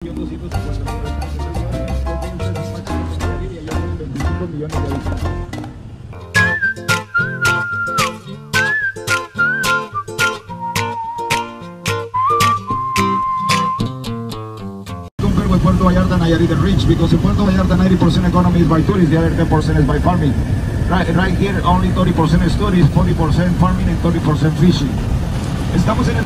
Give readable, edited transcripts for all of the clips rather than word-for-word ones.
Yo 250 millones de habitantes. Compare with Puerto Vallarta, Nayarit and Rich, because in Puerto Vallarta 90% economy is by tourists, the other 10% is by farming. Right here only 30% is tourists, 40% farming and 30% fishing. Estamos en el...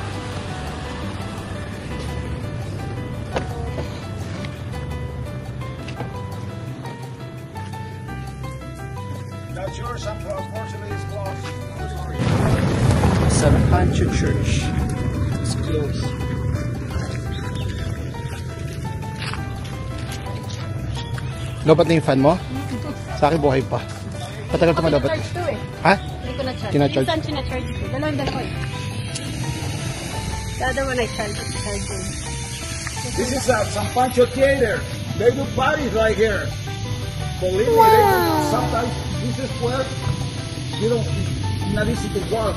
The church, unfortunately, is closed. San Pancho Church is closed. Lobat na yung fan mo? Sa akin buhay pa. Patagal pa malabat. Ha? Hindi ko na-charge. Tina-charge? Minsan sina-charge ko. Dalawa eh. The other one I charge it. This is San Pancho Theater. They do parties right here. Believe me, they do. Sometimes this is where, you know, not easy to walk.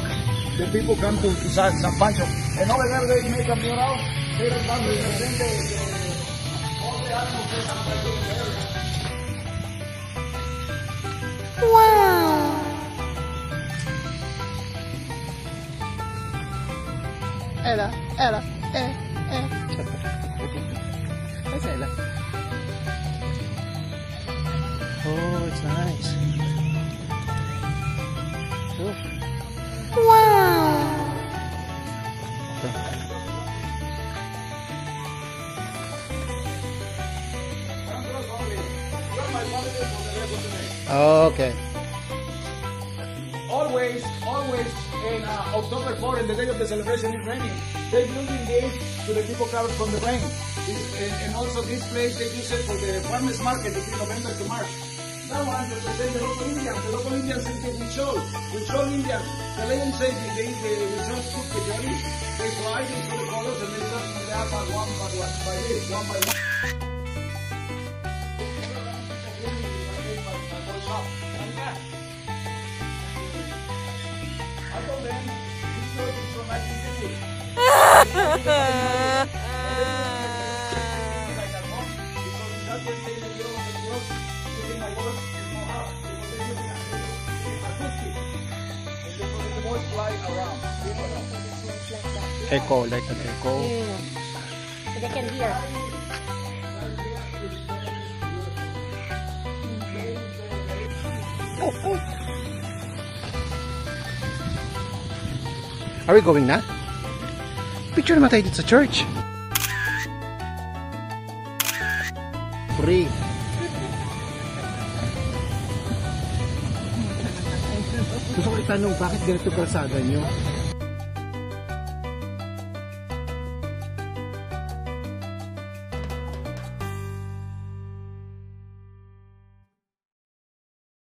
The people come to San Pancho. And over there they make a mural. They don't come to represent all the animals they have in the area. Wow! Ella. Where's Ella? Oh, it's nice. Oh. Wow! Okay. Always in October 4, in the day of the celebration, it's raining. They building gates to the people covered from the rain. And also this place, they use it for the farmers market between November to March. That one represents the local Indians. The local Indians is the Huichol Indians. The legend says they Huichol cook the jelly. They fry it into the colors and they just put the apple one by one. Echo, like an echo. So they can hear. Are we going na? Picture naman tayo dito sa church. Free. Gusto ko itanong, bakit ganito kalsada nyo?